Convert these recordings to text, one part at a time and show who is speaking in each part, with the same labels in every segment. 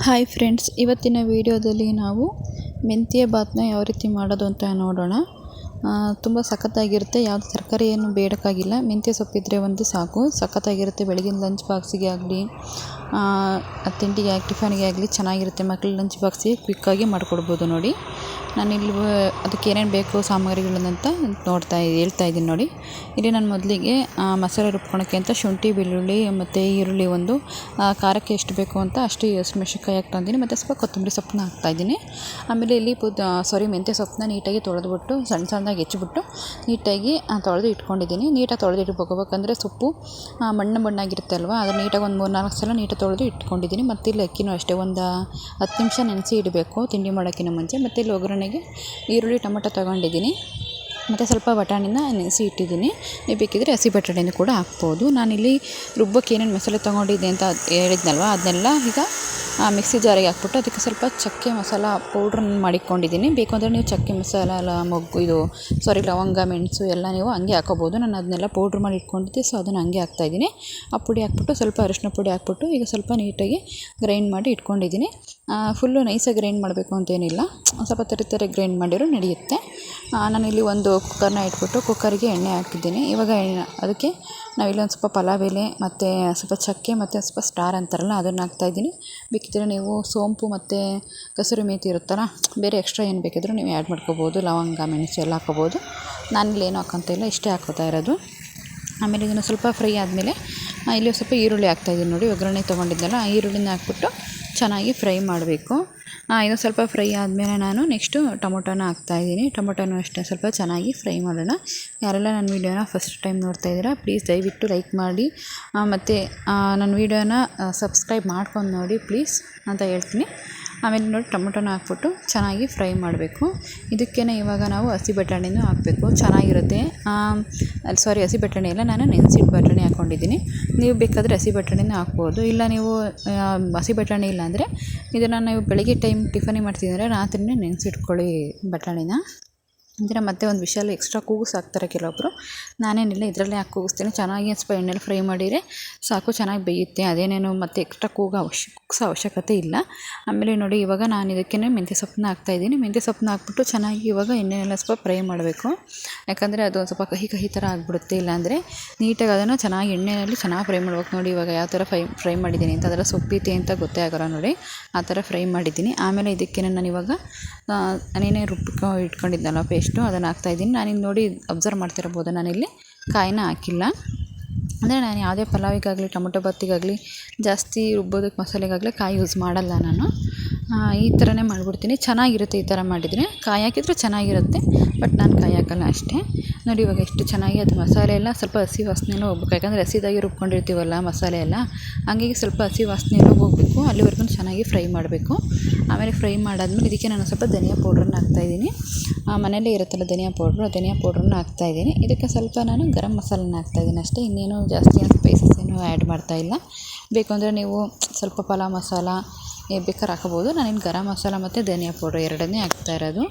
Speaker 1: Hi friends, ಇವತ್ತಿನ ವಿಡಿಯೋದಲ್ಲಿ ನಾವು ಮೆಂತ್ಯ ಬಾತ್ನ ಯಾವ ರೀತಿ ಮಾಡೋದು ಅಂತ ನೋಡೋಣ. ತುಂಬ ಸಖತ್ತಾಗಿರುತ್ತೆ. ಯಾವುದು ತರಕಾರಿ ಏನು ಬೇಡಕ್ಕಾಗಿಲ್ಲ, ಮೆಂತ್ಯ ಸೊಪ್ಪಿದ್ರೆ ಒಂದು ಸಾಕು. ಸಖತ್ತಾಗಿರುತ್ತೆ. ಬೆಳಗಿನ ಲಂಚ್ ಬಾಕ್ಸಿಗೆ ಆಗಲಿ, ತಿಂಡಿಗೆ ಟಿಫನ್ಗೆ ಆಗಲಿ ಚೆನ್ನಾಗಿರುತ್ತೆ. ಮಕ್ಕಳು ಲಂಚ್ ಬಾಕ್ಸಿಗೆ ಕ್ವಿಕ್ಕಾಗಿ ಮಾಡಿಕೊಡ್ಬೋದು. ನೋಡಿ, ನಾನಿಲ್ಲಿ ಅದಕ್ಕೆ ಏನೇನು ಬೇಕು ಸಾಮಗ್ರಿಗಳನ್ನಂತ ಹೇಳ್ತಾ ಇದ್ದೀನಿ ನೋಡಿ. ಇಲ್ಲಿ ನಾನು ಮೊದಲಿಗೆ ಮಸಾಲೆ ರುಬ್ಕೊಳಕ್ಕೆ ಅಂತ ಶುಂಠಿ, ಬೆಳ್ಳುಳ್ಳಿ ಮತ್ತು ಈರುಳ್ಳಿ ಒಂದು ಖಾರಕ್ಕೆ ಎಷ್ಟು ಬೇಕು ಅಂತ ಅಷ್ಟು ಹಸಿಮೆಣಸಿನ್ಕಾಯಿ ಹಾಕ್ತಾಯಿದ್ದೀನಿ. ಮತ್ತು ಸ್ವಲ್ಪ ಕೊತ್ತಂಬರಿ ಸೊಪ್ಪನ್ನ ಹಾಕ್ತಾಯಿದ್ದೀನಿ. ಆಮೇಲೆ ಇಲ್ಲಿ ಮೆಂತ್ಯ ಸೊಪ್ಪನ್ನ ನೀಟಾಗಿ ತೊಳೆದ್ಬಿಟ್ಟು ಸಣ್ಣದಾಗಿ ಹೆಚ್ಚಿಬಿಟ್ಟು ನೀಟಾಗಿ ತೊಳೆದು ಇಟ್ಕೊಂಡಿದ್ದೀನಿ. ನೀಟಾಗಿ ತೊಳೆದು ಇಟ್ಕೋಬೇಕಂದ್ರೆ ಸೊಪ್ಪು ಮಣ್ಣಾಗಿರುತ್ತೆ ಅಲ್ವಾ, ಅದು ನೀಟಾಗಿ ಒಂದು 3-4 ಸಲ ನೀಟಾಗಿ ತೊಳೆದು ಇಟ್ಕೊಂಡಿದ್ದೀನಿ. ಮತ್ತು ಇಲ್ಲಿ ಅಕ್ಕಿನೂ ಅಷ್ಟೇ ಒಂದು 10 ನಿಮಿಷ ನೆನೆಸಿ ಇಡಬೇಕು ತಿಂಡಿ ಮಾಡೋಕ್ಕಿಂತ ಮುಂಚೆ. ಮತ್ತು ಇಲ್ಲಿ ಒಗ್ಗರಣೆಗೆ ಈರುಳ್ಳಿ, ಟೊಮೆಟೊ ತೊಗೊಂಡಿದ್ದೀನಿ. ಮತ್ತು ಸ್ವಲ್ಪ ಬಟಾಣಿನ ನೆನೆಸಿ ಇಟ್ಟಿದ್ದೀನಿ. ನೀವು ಬೇಕಿದ್ದರೆ ಹಸಿ ಬಟಾಣಿನೂ ಕೂಡ ಹಾಕ್ಬೋದು. ನಾನಿಲ್ಲಿ ರುಬ್ಬಕ್ಕೆ ಏನೇನು ಮಸಾಲೆ ತೊಗೊಂಡಿದ್ದೆ ಅಂತ ಹೇಳಿದ್ನಲ್ವ, ಅದನ್ನೆಲ್ಲ ಈಗ ಮಿಕ್ಸಿ ಜಾರಿಗೆ ಹಾಕ್ಬಿಟ್ಟು ಅದಕ್ಕೆ ಸ್ವಲ್ಪ ಚಕ್ಕೆ ಮಸಾಲ ಪೌಡ್ರನ್ನ ಮಾಡಿಕೊಂಡಿದ್ದೀನಿ. ಬೇಕು ಅಂದರೆ ನೀವು ಚಕ್ಕೆ ಮಸಾಲ ಲವಂಗ, ಮೆಣಸು ಎಲ್ಲ ನೀವು ಹಂಗೆ ಹಾಕೋಬೋದು. ನಾನು ಅದನ್ನೆಲ್ಲ ಪೌಡ್ರ್ ಮಾಡಿ ಇಟ್ಕೊಂಡಿದ್ದೆ, ಸೊ ಅದನ್ನು ಹಂಗೆ ಹಾಕ್ತಾಯಿದ್ದೀನಿ. ಆ ಪುಡಿ ಹಾಕ್ಬಿಟ್ಟು ಸ್ವಲ್ಪ ಅರಿಶಿನ ಪುಡಿ ಹಾಕ್ಬಿಟ್ಟು ಈಗ ಸ್ವಲ್ಪ ನೀಟಾಗಿ ಗ್ರೈಂಡ್ ಮಾಡಿ ಇಟ್ಕೊಂಡಿದ್ದೀನಿ. ಫುಲ್ಲು ನೈಸಾಗಿ ಗ್ರೈಂಡ್ ಮಾಡಬೇಕು ಅಂತೇನಿಲ್ಲ, ಸ್ವಲ್ಪ ತರಿ ಗ್ರೈಂಡ್ ಮಾಡಿರೋ ನಡೆಯುತ್ತೆ. ನಾನಿಲ್ಲಿ ಒಂದು ಕುಕ್ಕರ್ನ ಇಟ್ಬಿಟ್ಟು ಕುಕ್ಕರಿಗೆ ಎಣ್ಣೆ ಹಾಕಿದ್ದೀನಿ. ಇವಾಗ ಅದಕ್ಕೆ ನಾವಿಲ್ಲಿ ಒಂದು ಸ್ವಲ್ಪ ಪಲಾವ್ ಎಲೆ ಮತ್ತು ಸ್ವಲ್ಪ ಚಕ್ಕೆ ಮತ್ತು ಸ್ವಲ್ಪ ಸ್ಟಾರ್ ಅಂತಾರಲ್ಲ ಅದನ್ನು ಹಾಕ್ತಾಯಿದ್ದೀನಿ. ಬೇಕಿದ್ದರೆ ನೀವು ಸೋಂಪು ಮತ್ತು ಕಸೂರಿ ಮೇಥಿ ಇರುತ್ತಲ್ಲ, ಬೇರೆ ಎಕ್ಸ್ಟ್ರಾ ಏನು ಬೇಕಿದ್ದರೂ ನೀವು ಆ್ಯಡ್ ಮಾಡ್ಕೋಬೋದು. ಲವಂಗ, ಮೆಣಸು ಎಲ್ಲ ಹಾಕ್ಕೋಬೋದು. ನಾನಿಲ್ಲಿ ಏನೂ ಹಾಕೋತ ಇಲ್ಲ, ಇಷ್ಟೇ ಹಾಕೋತಾ ಇರೋದು. ಆಮೇಲೆ ಇದನ್ನು ಸ್ವಲ್ಪ ಫ್ರೈ ಆದಮೇಲೆ ಇಲ್ಲಿ ಸ್ವಲ್ಪ ಈರುಳ್ಳಿ ಹಾಕ್ತಾಯಿದ್ದೀನಿ ನೋಡಿ. ಒಗ್ಗರಣೆ ತೊಗೊಂಡಿದ್ದೆಲ್ಲ ಆ ಈರುಳ್ಳಿನ ಹಾಕ್ಬಿಟ್ಟು ಚೆನ್ನಾಗಿ ಫ್ರೈ ಮಾಡಬೇಕು. ಇದು ಸ್ವಲ್ಪ ಫ್ರೈ ಆದಮೇಲೆ ನಾನು ನೆಕ್ಸ್ಟು ಟೊಮೊಟೊನ ಹಾಕ್ತಾಯಿದ್ದೀನಿ. ಟೊಮೊಟೊನೂ ಅಷ್ಟೇ ಸ್ವಲ್ಪ ಚೆನ್ನಾಗಿ ಫ್ರೈ ಮಾಡೋಣ. ಯಾರೆಲ್ಲ ನನ್ನ ವೀಡಿಯೋನ ಫಸ್ಟ್ ಟೈಮ್ ನೋಡ್ತಾಯಿದ್ದೀರಾ, ಪ್ಲೀಸ್ ದಯವಿಟ್ಟು ಲೈಕ್ ಮಾಡಿ ಮತ್ತು ನನ್ನ ವೀಡಿಯೋನ ಸಬ್ಸ್ಕ್ರೈಬ್ ಮಾಡ್ಕೊಂಡು ನೋಡಿ ಪ್ಲೀಸ್ ಅಂತ ಹೇಳ್ತೀನಿ. ಆಮೇಲೆ ನೋಡಿ ಟೊಮೊಟೊನ ಹಾಕ್ಬಿಟ್ಟು ಚೆನ್ನಾಗಿ ಫ್ರೈ ಮಾಡಬೇಕು. ಇದಕ್ಕೇ ಇವಾಗ ನಾವು ಹಸಿ ಬಟಾಣಿನೂ ಹಾಕಬೇಕು, ಚೆನ್ನಾಗಿರುತ್ತೆ. ಹಸಿ ಬಟಾಣಿ ಎಲ್ಲ ನಾನು ನೆನೆಸಿಟ್ಟು ಬಟಾಣಿ ಹಾಕ್ಕೊಂಡಿದ್ದೀನಿ. ನೀವು ಬೇಕಾದರೆ ಹಸಿ ಬಟಾಣಿನೂ ಹಾಕ್ಬೋದು. ಇಲ್ಲ ನೀವು ಹಸಿ ಬಟಾಣಿ ಇಲ್ಲ ಅಂದರೆ ಇದನ್ನು ನೀವು ಬೆಳಗ್ಗೆ ಟೈಮ್ ಟಿಫನಿಗೆ ಮಾಡ್ತಿದ್ರೆ ರಾತ್ರಿನೇ ನೆನೆಸಿಟ್ಕೊಳ್ಳಿ ಬಟಾಣಿನ. ಅಂದರೆ ಮತ್ತೆ ಒಂದು ವಿಷಯಲ್ಲಿ ಎಕ್ಸ್ಟ್ರಾ ಕೂಗಿಸಿ ಹಾಕ್ತಾರೆ ಕೆಲವೊಬ್ಬರು. ನಾನೇನಿಲ್ಲ, ಇದರಲ್ಲೇ ಹಾಕಿ ಕೂಗಿಸ್ತೀನಿ. ಚೆನ್ನಾಗಿ ಸ್ವಲ್ಪ ಎಣ್ಣೆಲಿ ಫ್ರೈ ಮಾಡಿದರೆ ಸಾಕು, ಚೆನ್ನಾಗಿ ಬೇಯುತ್ತೆ. ಅದೇನೇನು ಮತ್ತು ಎಕ್ಸ್ಟ್ರಾ ಕೂಗಿಸೋ ಅವಶ್ಯಕತೆ ಇಲ್ಲ. ಆಮೇಲೆ ನೋಡಿ ಇವಾಗ ನಾನು ಇದಕ್ಕೆ ಮೆಂತ್ಯ ಸೊಪ್ಪನ್ನ ಹಾಕ್ತಾಯಿದ್ದೀನಿ. ಮೆಂತ್ಯ ಸೊಪ್ಪನ್ನ ಹಾಕ್ಬಿಟ್ಟು ಚೆನ್ನಾಗಿ ಇವಾಗ ಎಣ್ಣೆನೆಲ್ಲ ಸ್ವಲ್ಪ ಫ್ರೈ ಮಾಡಬೇಕು. ಯಾಕಂದರೆ ಅದು ಒಂದು ಸ್ವಲ್ಪ ಕಹಿ ಥರ ಆಗಿಬಿಡುತ್ತೆ. ಇಲ್ಲಾಂದರೆ ನೀಟಾಗಿ ಅದನ್ನು ಚೆನ್ನಾಗಿ ಎಣ್ಣೆಯಲ್ಲಿ ಚೆನ್ನಾಗಿ ಫ್ರೈ ಮಾಡ್ಬೇಕು. ನೋಡಿ ಇವಾಗ ಯಾವ ಥರ ಫ್ರೈ ಮಾಡಿದ್ದೀನಿ ಅಂತ, ಅದರ ಸೊಪ್ಪಿದೆ ಅಂತ ಗೊತ್ತೇ ಆಗೋಲ್ಲ ನೋಡಿ, ಆ ಥರ ಫ್ರೈ ಮಾಡಿದ್ದೀನಿ. ಆಮೇಲೆ ಇದಕ್ಕೆ ನಾನು ಇವಾಗ ನಾನೇನೇ ಇಟ್ಕೊಂಡಿದ್ದಲ್ಲ ಪೇಸ್ಟು, ಅದನ್ನು ಹಾಕ್ತಾಯಿದ್ದೀನಿ. ನಾನಿಲ್ಲಿ ನೋಡಿ ಅಬ್ಸರ್ವ್ ಮಾಡ್ತಿರ್ಬೋದು, ನಾನಿಲ್ಲಿ ಕಾಯಿನ ಹಾಕಿಲ್ಲ. ಅಂದರೆ ನಾನು ಯಾವುದೇ ಪಲಾವಿಗಾಗಲಿ ಟೊಮೊಟೊ ಬಾತಿಗಾಗಲಿ ಜಾಸ್ತಿ ರುಬ್ಬೋದಕ್ಕೆ ಮಸಾಲೆಗಾಗಲಿ ಕಾಯಿ ಯೂಸ್ ಮಾಡಲ್ಲ ನಾನು. ಈ ಥರನೇ ಮಾಡಿಬಿಡ್ತೀನಿ. ಚೆನ್ನಾಗಿರುತ್ತೆ ಈ ಥರ ಮಾಡಿದರೆ. ಕಾಯಿ ಹಾಕಿದರೆ ಚೆನ್ನಾಗಿರುತ್ತೆ, ಬಟ್ ನಾನು ಕಾಯಿ ಹಾಕಲ್ಲ ಅಷ್ಟೇ. ನೋಡಿ ಇವಾಗ ಎಷ್ಟು ಚೆನ್ನಾಗಿ ಅದು ಮಸಾಲೆ ಎಲ್ಲ ಸ್ವಲ್ಪ ಹಸಿ ವಾಸನೆಯೂ ಹೋಗ್ಬೇಕು. ಯಾಕಂದರೆ ಹಸಿದಾಗಿ ರುಬ್ಕೊಂಡಿರ್ತೀವಲ್ಲ ಮಸಾಲೆ ಎಲ್ಲ, ಹಂಗಾಗಿ ಸ್ವಲ್ಪ ಹಸಿ ವಾಸನೆಯೂ ಹೋಗಬೇಕು. ಅಲ್ಲಿವರೆಗೂ ಚೆನ್ನಾಗಿ ಫ್ರೈ ಮಾಡಬೇಕು. ಆಮೇಲೆ ಫ್ರೈ ಮಾಡಾದ್ಮೇಲೆ ಇದಕ್ಕೆ ನಾನು ಸ್ವಲ್ಪ ಧನಿಯಾ ಪೌಡ್ರನ್ನ ಹಾಕ್ತಾಯಿದ್ದೀನಿ. ಮನೆಯಲ್ಲೇ ಇರುತ್ತಲ್ಲ ಧನಿಯಾ ಪೌಡ್ರನ್ನ ಹಾಕ್ತಾಯಿದ್ದೀನಿ. ಇದಕ್ಕೆ ಸ್ವಲ್ಪ ನಾನು ಗರಂ ಮಸಾಲನ್ನ ಹಾಕ್ತಾಯಿದ್ದೀನಿ ಅಷ್ಟೇ. ಇನ್ನೇನು ಜಾಸ್ತಿ ಸ್ಪೈಸಸ್ ಏನೂ ಆ್ಯಡ್ ಮಾಡ್ತಾಯಿಲ್ಲ. ಬೇಕು ಅಂದರೆ ನೀವು ಸ್ವಲ್ಪ ಪಲಾವ್ ಮಸಾಲ ಬೇಕಾದ್ರೆ ಹಾಕೋಬೋದು. ನಾನಿನ್ನು ಗರಂ ಮಸಾಲ ಮತ್ತು ಧನಿಯಾ ಪೌಡ್ರ್ ಎರಡನ್ನೇ ಹಾಕ್ತಾ ಇರೋದು.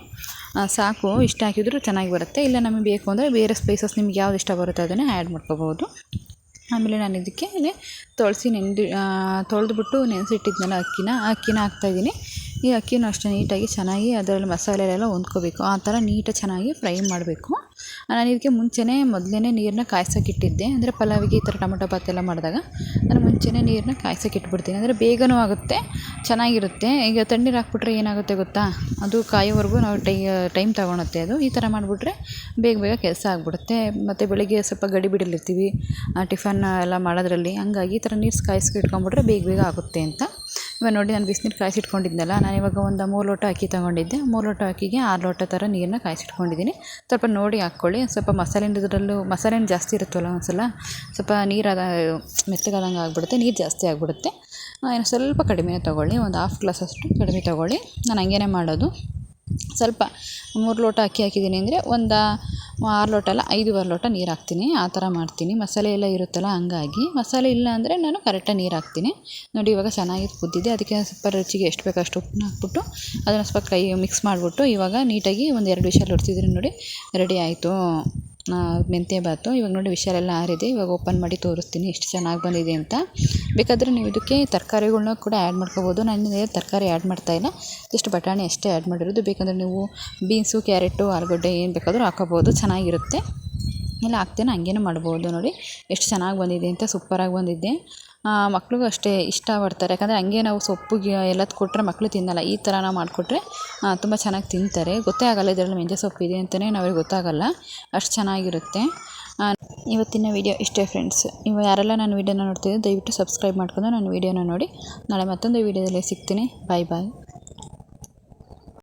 Speaker 1: ಸಾಕು, ಇಷ್ಟ ಹಾಕಿದರೂ ಚೆನ್ನಾಗಿ ಬರುತ್ತೆ. ಇಲ್ಲ ನಮಗೆ ಬೇಕು ಅಂದರೆ ಬೇರೆ ಸ್ಪೈಸಸ್ ನಿಮ್ಗೆ ಯಾವ್ದು ಇಷ್ಟ ಬರುತ್ತೆ ಅದನ್ನೇ ಆ್ಯಡ್ ಮಾಡ್ಕೋಬೋದು. ಆಮೇಲೆ ನಾನು ಇದಕ್ಕೆ ತೊಳೆದ್ಬಿಟ್ಟು ನೆನೆಸಿಟ್ಟಿದ್ನಲ್ಲ ಅಕ್ಕಿನ ಹಾಕ್ತಾಯಿದ್ದೀನಿ. ಈ ಅಕ್ಕಿನೂ ಅಷ್ಟೇ ನೀಟಾಗಿ ಚೆನ್ನಾಗಿ ಅದರಲ್ಲಿ ಮಸಾಲೆಲ್ಲ ಹೊಂದ್ಕೋಬೇಕು. ಆ ಥರ ನೀಟಾಗಿ ಚೆನ್ನಾಗಿ ಫ್ರೈ ಮಾಡಬೇಕು. ನಾನು ಇದಕ್ಕೆ ಮೊದಲೇ ನೀರನ್ನ ಕಾಯ್ಸೋಕ್ಕಿಟ್ಟಿದ್ದೆ. ಅಂದರೆ ಪಲಾವಿಗೆ ಈ ಥರ ಟೊಮೊಟೊ ಬಾತ್ ಎಲ್ಲ ಮಾಡಿದಾಗ ನಾನು ಮುಂಚೆನೇ ನೀರನ್ನ ಕಾಯ್ಸೋಕ್ಕಿಟ್ಬಿಡ್ತೀನಿ. ಅಂದರೆ ಬೇಗನೂ ಆಗುತ್ತೆ, ಚೆನ್ನಾಗಿರುತ್ತೆ. ಈಗ ತಣ್ಣೀರು ಹಾಕ್ಬಿಟ್ರೆ ಏನಾಗುತ್ತೆ ಗೊತ್ತಾ, ಅದು ಕಾಯೋವರೆಗೂ ನಾವು ಟೈಮ್ ತೊಗೊಳುತ್ತೆ. ಅದು ಈ ಥರ ಮಾಡಿಬಿಟ್ರೆ ಬೇಗ ಕೆಲಸ ಆಗಿಬಿಡುತ್ತೆ. ಮತ್ತು ಬೆಳಗ್ಗೆ ಸ್ವಲ್ಪ ಗಡಿಬಿಡಿಲಿರ್ತೀವಿ ಟಿಫನ್ ಎಲ್ಲ ಮಾಡೋದ್ರಲ್ಲಿ, ಹಂಗಾಗಿ ಈ ಥರ ನೀರು ಕಾಯಿಸ್ಕಿಟ್ಕೊಂಡ್ಬಿಟ್ರೆ ಬೇಗ ಆಗುತ್ತೆ ಅಂತ. ಇವಾಗ ನೋಡಿ ನಾನು ಬಿಸಿನೀರು ಕಾಯಿಸಿಟ್ಕೊಂಡಿದ್ನಲ್ಲ, ನಾನಿವಾಗ ಒಂದು 3 ಲೋಟ ಅಕ್ಕಿ ತೊಗೊಂಡಿದ್ದೆ. 3 ಲೋಟ ಅಕ್ಕಿಗೆ 6 ಲೋಟ ಥರ ನೀರನ್ನ ಕಾಯಿಸಿಟ್ಕೊಂಡಿದ್ದೀನಿ. ಸ್ವಲ್ಪ ನೋಡಿ ಹಾಕ್ಕೊಳ್ಳಿ. ಸ್ವಲ್ಪ ಮಸಾಲೆನೂ ಜಾಸ್ತಿ ಇರುತ್ತಲ್ಲ ಒಂದ್ಸಲ ಸ್ವಲ್ಪ ಮೆತ್ತಗಾದಂಗೆ ಆಗಿಬಿಡುತ್ತೆ, ನೀರು ಜಾಸ್ತಿ ಆಗಿಬಿಡುತ್ತೆ. ಸ್ವಲ್ಪ ಕಡಿಮೆ ತೊಗೊಳ್ಳಿ, ಒಂದು 1/2 ಗ್ಲಾಸ್ ಅಷ್ಟು ಕಡಿಮೆ ತೊಗೊಳ್ಳಿ. ನಾನು ಹಂಗೇ ಮಾಡೋದು. ಸ್ವಲ್ಪ 3 ಲೋಟ ಅಕ್ಕಿ ಹಾಕಿದ್ದೀನಿ ಅಂದರೆ ಒಂದು 6 ಲೋಟ ಅಲ್ಲ 5 ಲೋಟ ನೀರು ಹಾಕ್ತೀನಿ. ಆ ಥರ ಮಾಡ್ತೀನಿ. ಮಸಾಲೆ ಎಲ್ಲ ಇರುತ್ತಲ್ಲ, ಹಂಗಾಗಿ ಮಸಾಲೆ ಇಲ್ಲ ಅಂದರೆ ನಾನು ಕರೆಕ್ಟಾಗಿ ನೀರು ಹಾಕ್ತೀನಿ. ನೋಡಿ ಇವಾಗ ಚೆನ್ನಾಗಿ ಕುದ್ದಿದೆ. ಅದಕ್ಕೆ ಸ್ವಲ್ಪ ರುಚಿಗೆ ಎಷ್ಟು ಬೇಕೋ ಅಷ್ಟು ಉಪ್ಪನ್ನ ಹಾಕ್ಬಿಟ್ಟು ಅದನ್ನು ಸ್ವಲ್ಪ ಮಿಕ್ಸ್ ಮಾಡಿಬಿಟ್ಟು ಇವಾಗ ನೀಟಾಗಿ ಒಂದು 2 ವಿಷಲ್ ಹೊಡ್ಸಿದ್ರೆ ನೋಡಿ ರೆಡಿ ಆಯಿತು ಮೆಂತ್ಯ ಬಾತು. ಇವಾಗ ನೋಡಿ ವಿಷಲೆಲ್ಲ ಆರಿದೆ. ಇವಾಗ ಓಪನ್ ಮಾಡಿ ತೋರಿಸ್ತೀನಿ ಎಷ್ಟು ಚೆನ್ನಾಗಿ ಬಂದಿದೆ ಅಂತ. ಬೇಕಾದರೆ ನೀವು ಇದಕ್ಕೆ ತರಕಾರಿಗಳ್ನ ಕೂಡ ಆ್ಯಡ್ ಮಾಡ್ಕೋಬೋದು. ನಾನು ತರಕಾರಿ ಆ್ಯಡ್ ಮಾಡ್ತಾಯಿಲ್ಲ, ಜಸ್ಟ್ ಬಟಾಣಿ ಅಷ್ಟೇ ಆ್ಯಡ್ ಮಾಡಿರೋದು. ಬೇಕಂದರೆ ನೀವು ಬೀನ್ಸು, ಕ್ಯಾರೆಟು, ಆಲೂಗಡ್ಡೆ ಏನು ಬೇಕಾದರೂ ಹಾಕೋಬೋದು, ಚೆನ್ನಾಗಿರುತ್ತೆ. ಇಲ್ಲ ಹಾಕ್ತೇನೆ ಹಂಗೇನೂ ಮಾಡ್ಬೋದು. ನೋಡಿ ಎಷ್ಟು ಚೆನ್ನಾಗಿ ಬಂದಿದೆ ಅಂತ, ಸೂಪರಾಗಿ ಬಂದಿದೆ. ಮಕ್ಳಿಗೂ ಅಷ್ಟೇ ಇಷ್ಟಪಡ್ತಾರೆ, ಯಾಕಂದರೆ ಹಂಗೆ ನಾವು ಸೊಪ್ಪಿಗೆ ಎಲ್ಲದು ಕೊಟ್ಟರೆ ಮಕ್ಕಳು ತಿನ್ನಲ್ಲ. ಈ ಥರ ನಾವು ಮಾಡಿಕೊಟ್ರೆ ತುಂಬ ಚೆನ್ನಾಗಿ ತಿಂತಾರೆ. ಗೊತ್ತೇ ಆಗೋಲ್ಲ ಇದರಲ್ಲಿ ಮೆಂತ್ಯ ಸೊಪ್ಪಿದೆ ಅಂತಲೇ ಅವ್ರಿಗೆ ಗೊತ್ತಾಗೋಲ್ಲ, ಅಷ್ಟು ಚೆನ್ನಾಗಿರುತ್ತೆ. ಇವತ್ತಿನ ವೀಡಿಯೋ ಇಷ್ಟೇ ಫ್ರೆಂಡ್ಸ್. ನೀವು ಯಾರೆಲ್ಲ ನನ್ನ ವೀಡಿಯೋನ ನೋಡ್ತಿದ್ದೀರಿ ದಯವಿಟ್ಟು ಸಬ್ಸ್ಕ್ರೈಬ್ ಮಾಡ್ಕೊಂಡು ನನ್ನ ವೀಡಿಯೋನ ನೋಡಿ. ನಾಳೆ ಮತ್ತೊಂದು ವೀಡಿಯೋದಲ್ಲಿ ಸಿಗ್ತೀನಿ. ಬಾಯ್ ಬಾಯ್.